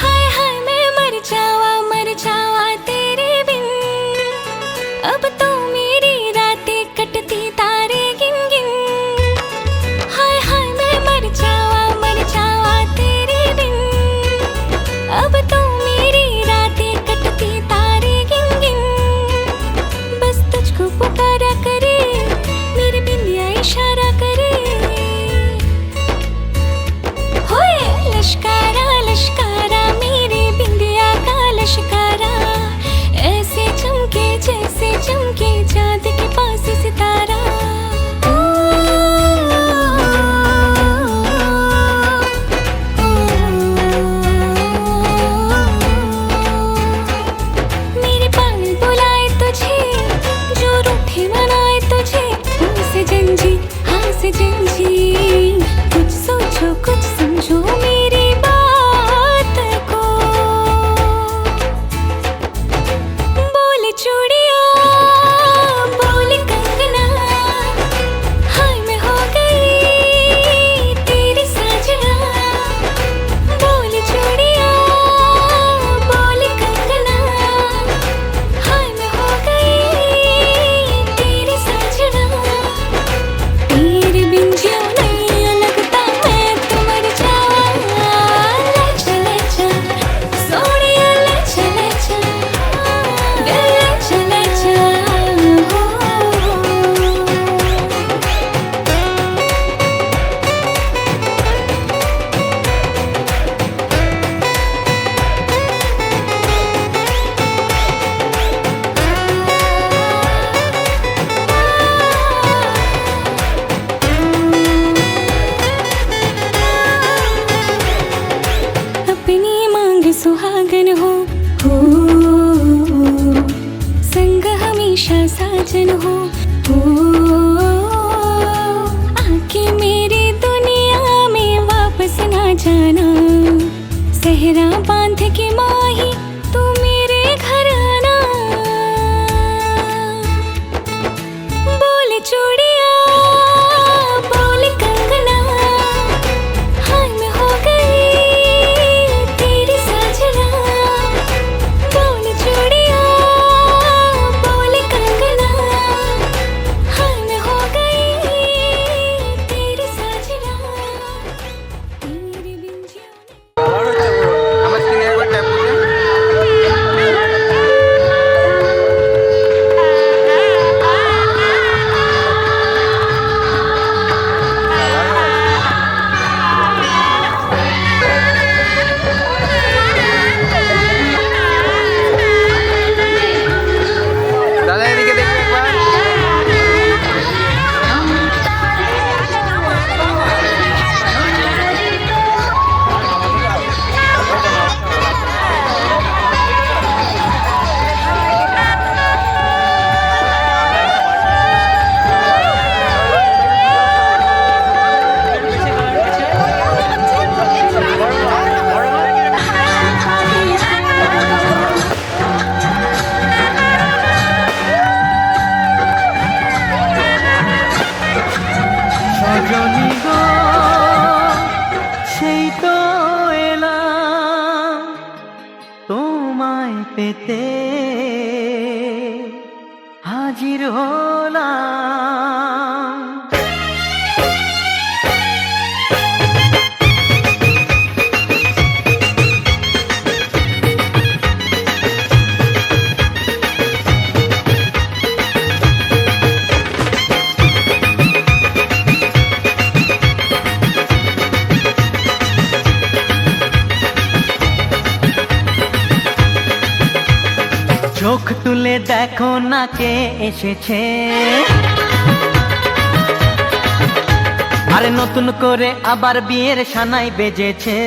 हाय हाय मैं मर जावा तेरे बिन। अब तो मेरी रातें कटती तारे गिन गिन। हाय हाय मैं मर जावा तेरे बिन। अब तो मेरी रातें कटती तारे गिन गिन। बस तुझको पुकारा करे मेरी बिंदिया इशारा करे। होए लश्कारा लश्कारा मेरी बिंदिया का लश्कारा। তুলে দেখো না কে এসেছে, আরে নতুন করে আবার বিয়ের সানাই বেজেছে।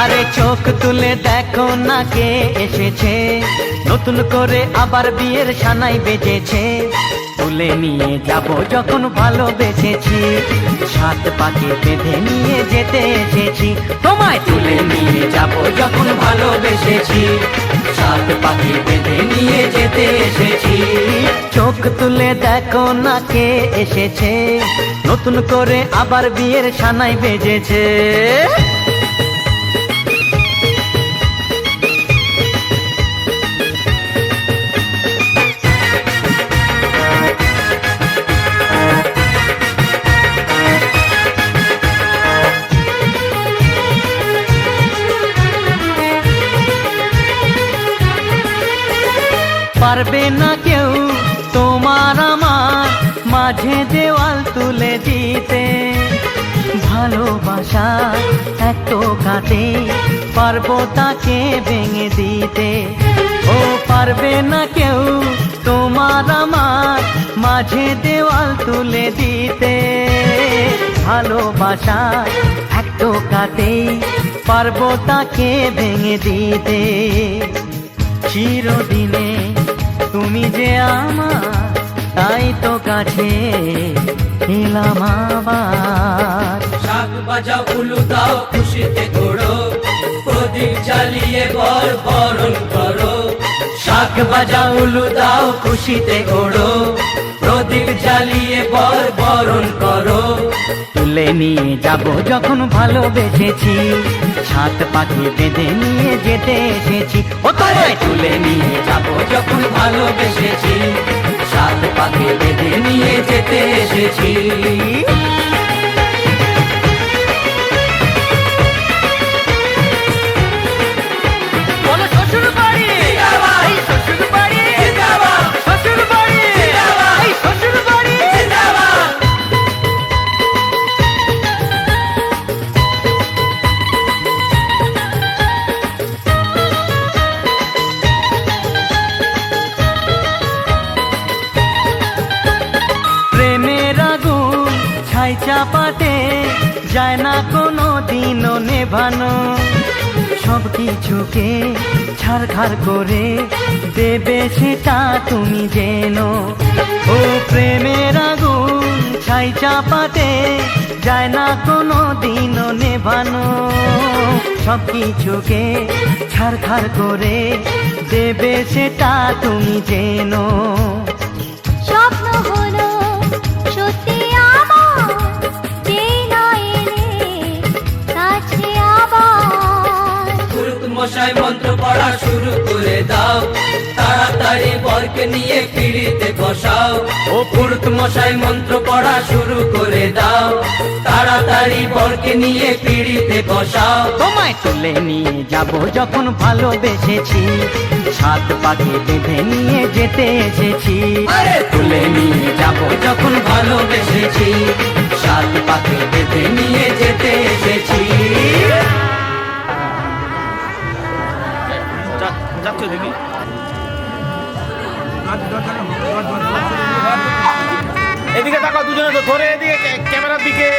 আরে চোখ তুলে দেখো না কে এসেছে, নতুন করে আবার বিয়ের সানাই বেজেছে। তুলে নিয়ে যাব যখন ভালোবেসেছি, সাত পাকে বেঁধে নিয়ে যেতে এসেছি। তোমায় তুলে নিয়ে যাব যখন ভালোবেসেছি, সাত পাকে বেঁধে নিয়ে যেতে এসেছি। চোখ তুলে দেখো না কে এসেছে, নতুন করে আবার বিয়ের সানাই বেজেছে। পারবে না কেউ তোমার আমার মাঝে দেওয়াল তুলে দিতে, ভালোবাসা এত কাটে পারবো তাকে ভেঙে দিতে। ও পারবে না কেউ তোমার আমার মাঝে দেওয়াল তুলে দিতে, ভালোবাসা এত কাটে পারবো তাকে ভেঙে দিতে। চিরদিনে তুমি যে আমার, তাই তো কাছে এলাম আবার। শাক বাজাও উলু দাও খুশিতে ঘোড়ো, প্রদীপ জ্বালিয়ে বর বরণ করো। শাক বাজাও উলু দাও খুশিতে ঘোড়ো, প্রদীপ জ্বালিয়ে বর বরণ করো। তুলে নিয়ে যাব যখন ভালোবেসেছি, সাত পাখি বেঁধে নিয়ে যেতে এসেছি। ও তোমায় তুলে নিয়ে যাব যখন ভালোবেসেছি, সাত পাকে বেঁধে নিয়ে যেতে এসেছি। বলো শ্বশুর বাড়ি, এই শ্বশুর বাড়ি, শ্বশুর বাড়ি, এই শ্বশুর বাড়ি। প্রেমের আগুন ছাই চাপাতে যায় না কোনো দিনও নেভানো, সব কিছুকে ছাড়খাড় করে দেবে সেটা তুমি জেনো। ও প্রেমের আগুন ছাই চাপাতে যায় না কোনো দিনও নেভানো, সব কিছুকে ছাড়খাড় করে দেবে সেটা তুমি জেনো। স্বপ্ন হলো সত্যি আমার, যেই না এলে কাছে আবার। পুরুত মশাই মন্ত্র পড়া শুরু করে দাও, তাড়াতাড়ি বরকে নিয়ে পিড়িতে বসাও। ও পুরুত মশাই মন্ত্র পড়া শুরু করে দাও, তাড়াতাড়ি বরকে নিয়ে পিড়িতে বসাও। তোমায় তুলে নিয়ে যাব যখন ভালোবেসেছি, সাত পাখি বেঁধে নিয়ে যেতে এসেছি। আরে তুলে নিয়ে যাব যখন ভালোবেসেছি, সাত পাকে বেঁধে নিয়ে যেতে এসেছি। যাচ্ছে দেখি এদিকে তাকাও দুজনে, তো ধরে এদিকে ক্যামেরার দিকে।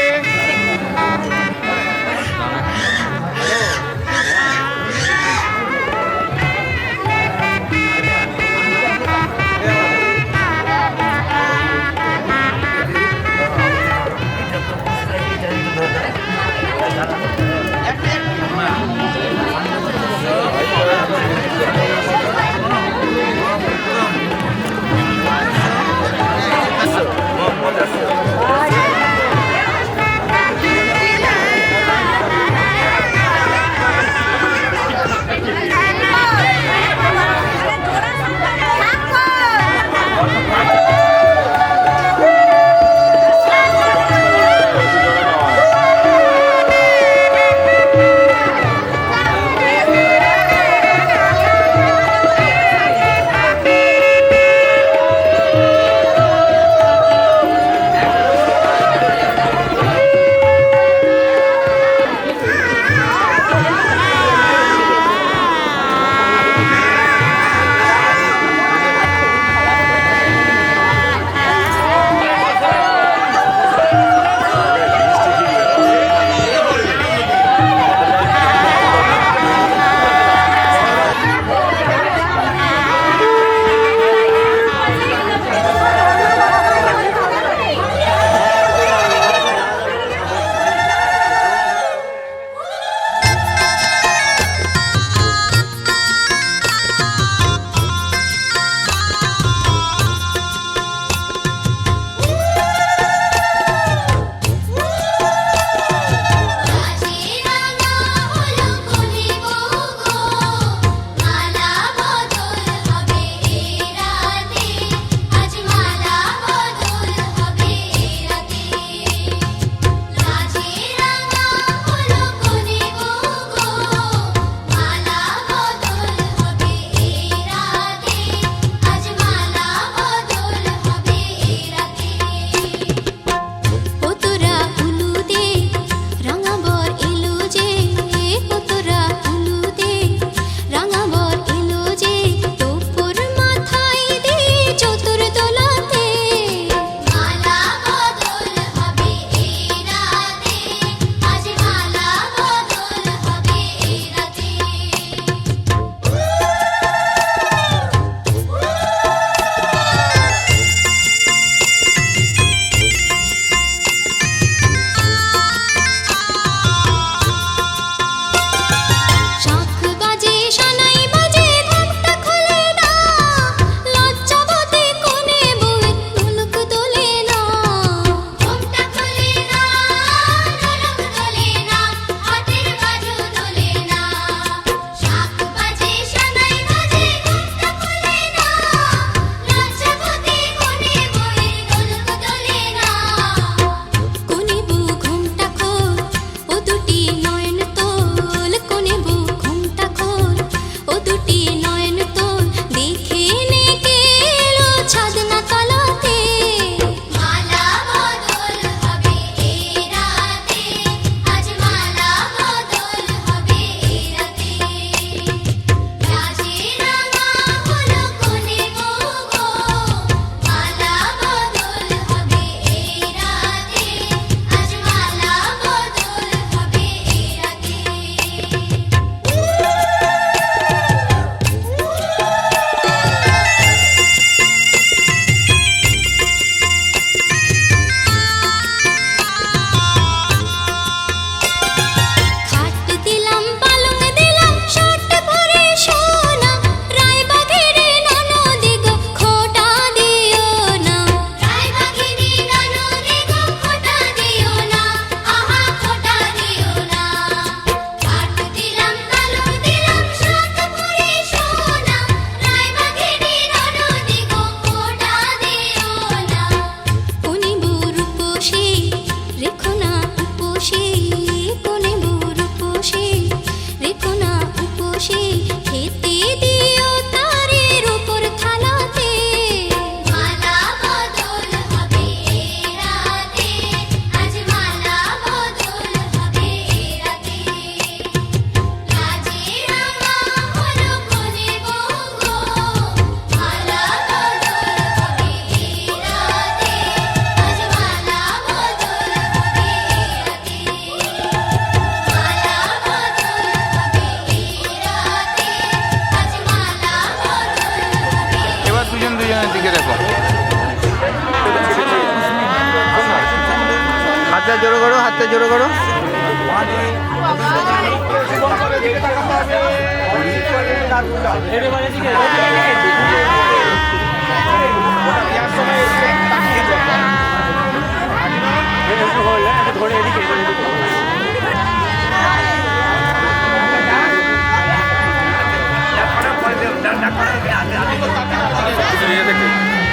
জোড়ো করো, হাতটা জোড়ো করো।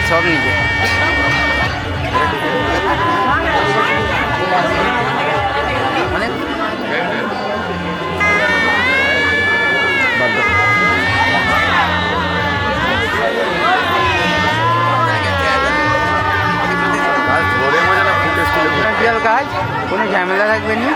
সব নিজে কাজ, কোনো ঝামেলা থাকবে না।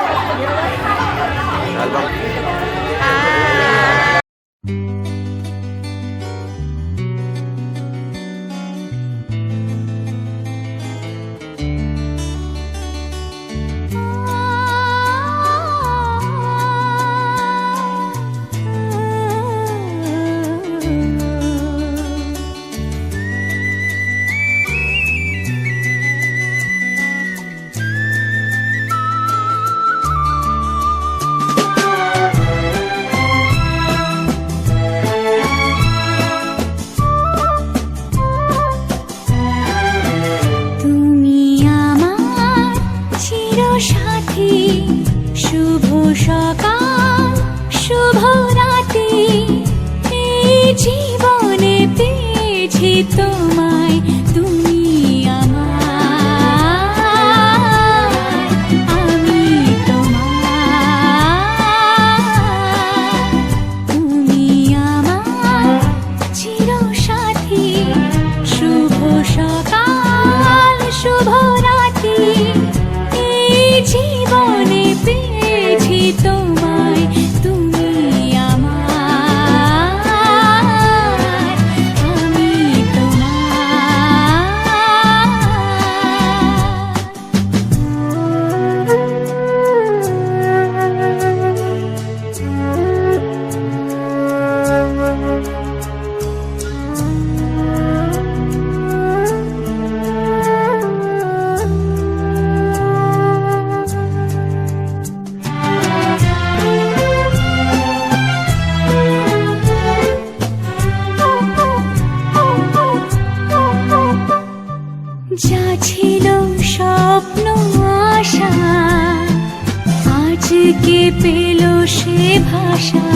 পেল সে ভাষা,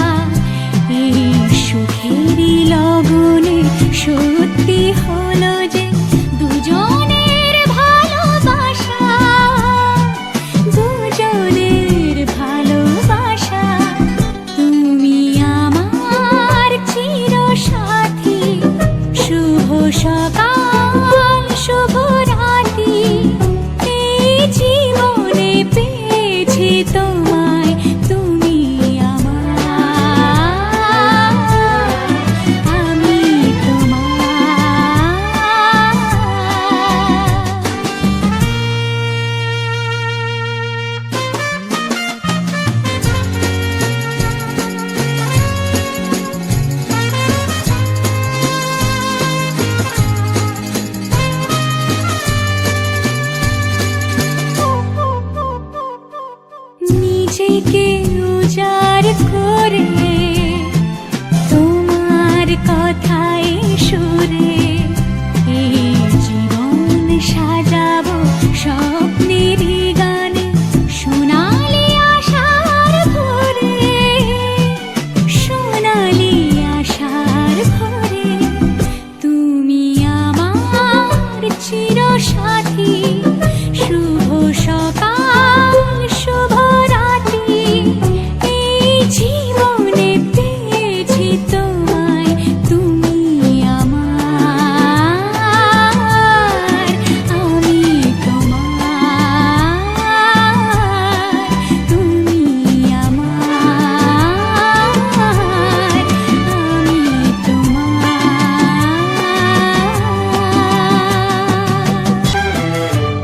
এই সুখেরই লগনে সত্যি হলো যে দুজনের ভালোবাসা, দুজনের ভালোবাসা। তুমি আমার চিরসাথী, শুভ সকাল শুভ রাতি, এই জীবনে পেয়েছি তোমায়, তুমি আমার, আমি নিজেকে উজাড় করে তোমার কথায় সুরে এই জীবন সাজাবো স্বপ্নের গানে, সোনালি আশার ভোরে, সোনালি আশার ভোরে। তুমি আমার চিরসাথী, শুভ সকাল শুভ রাতি, এই জীবনে পেয়েছি তোমায়, তুমি আমার, আমি তোমার, তুমি আমার, আমি তোমার।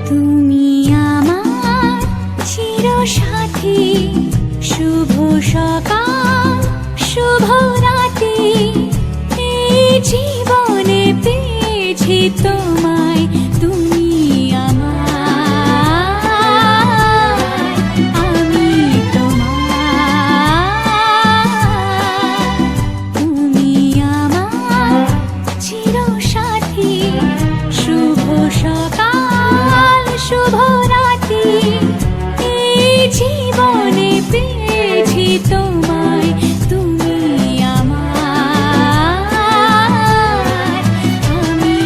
তুমি আমার চিরসাথী, শুভ সকাল শুভ রাতি, এই জীবনে পেয়েছি তোমায়, তুমি আমার, শুভ রাতি এই জীবনে পেয়েছি তোমায় তুমি আমার আমি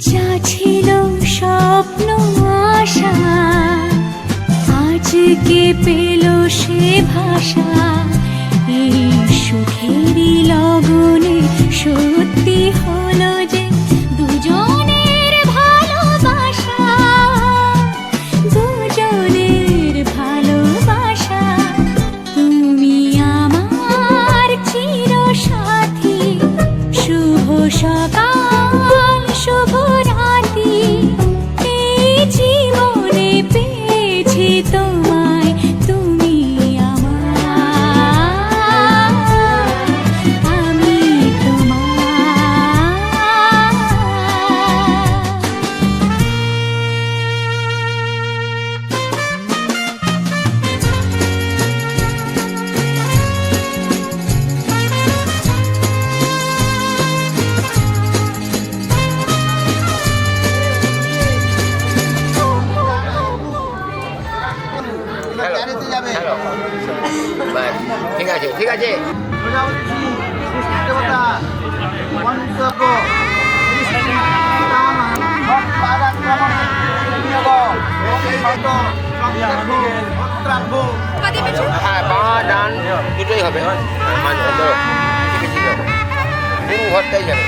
যা ছিল স্বপ্ন আশা আজকে পেল সে ভাষা এই সুখেরই লগনে সত্যি হলো যে দুজনের ভালোবাসা দুজনের ভালোবাসা তুমি আমার চিরসাথী শুভ সকাল শুভ রাতি এই জীবনে পেয়েছি তোমায় তুমি আমার আমি ঠিক আছে ঠিক আছে। প্রজাপতি সৃষ্টি দেবতা মন্তব্য হ্যাঁ বাঁ ডান দুটোই হবে। ঘরটাই যাবে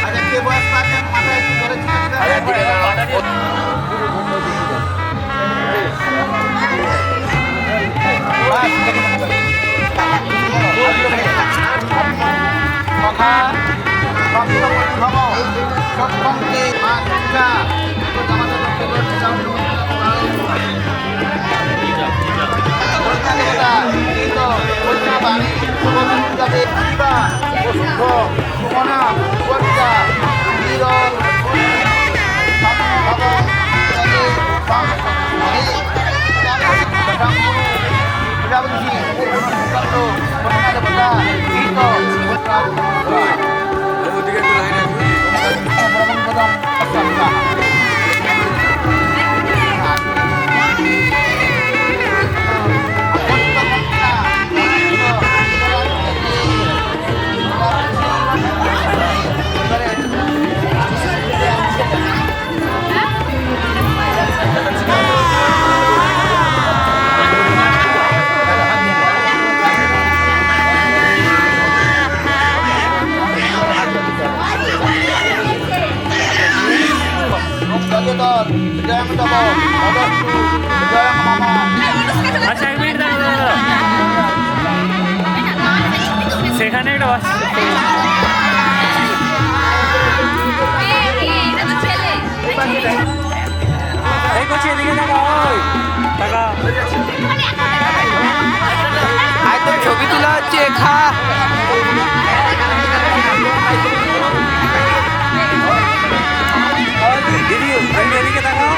আচ্ছা এক মিনিট দাঁড়াও দাঁড়াও সেখানে একটা বাস এই করছি এদিকে টাকা ওই টাকা আয় তো ছবি তোলা হচ্ছে খা দিদি এদিকে তাকাও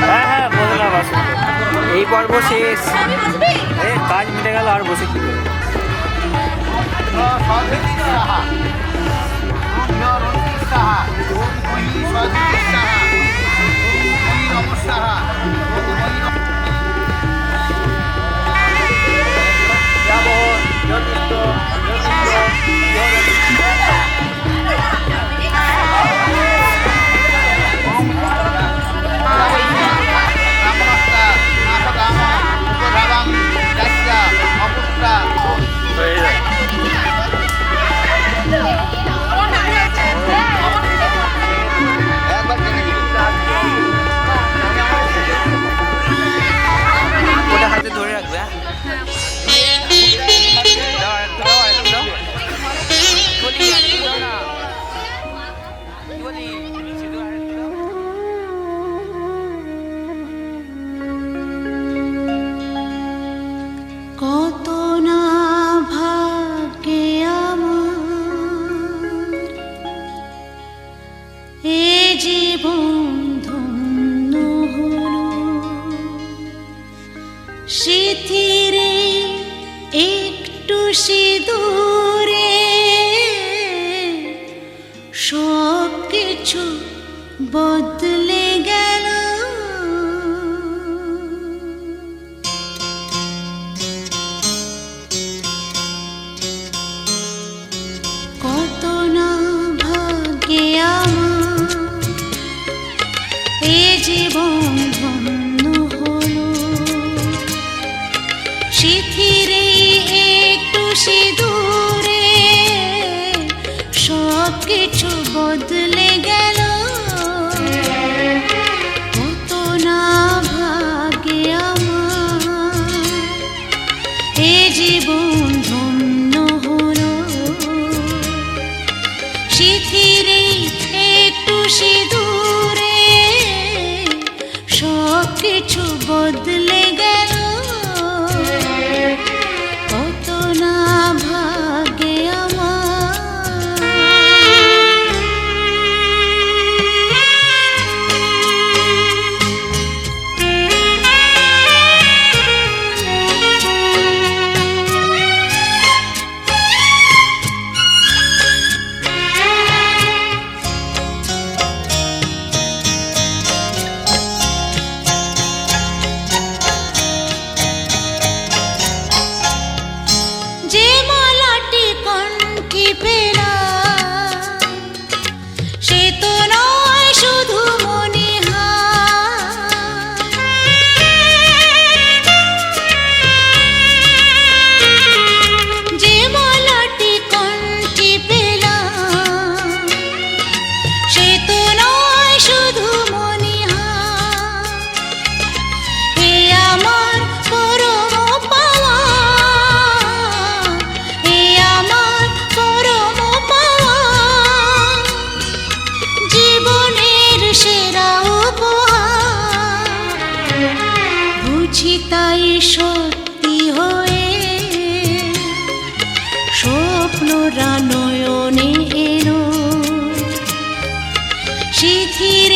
হ্যাঁ হ্যাঁ বললাম আসুন এই পর্ব শেষ এই কাজ মিটে গেল আর বসে কি করবো Raja, Opustra, সিঁদুরে সব কিছু বদলে গেল। কত না ভাগ্যে আমার এ জীবন ধন্য হলো, শিথিরে একটু সিঁদুরে সব কিছু বদলে গেল। কত না ভাগ্যে আমার এ জীবন ধন্য হলো, শিথিরে একটু সিঁদুরে সব কিছু বদলে গেল। কত না ভাগ্যে আমার। যে মালাটি কণ্ঠে পেলাম সে তো নয় শুধু মণিহার। যে মালাটি কণ্ঠে পেলাম সে তো নয় শুধু মণিহার। হে আমার পরম পাওয়া, হে আমার পরম পাওয়া, জীবনের সেরা উপহার। বুঝি তাই সত্যি হয়ে স্বপ্নরা নয়নে এলো, শিথির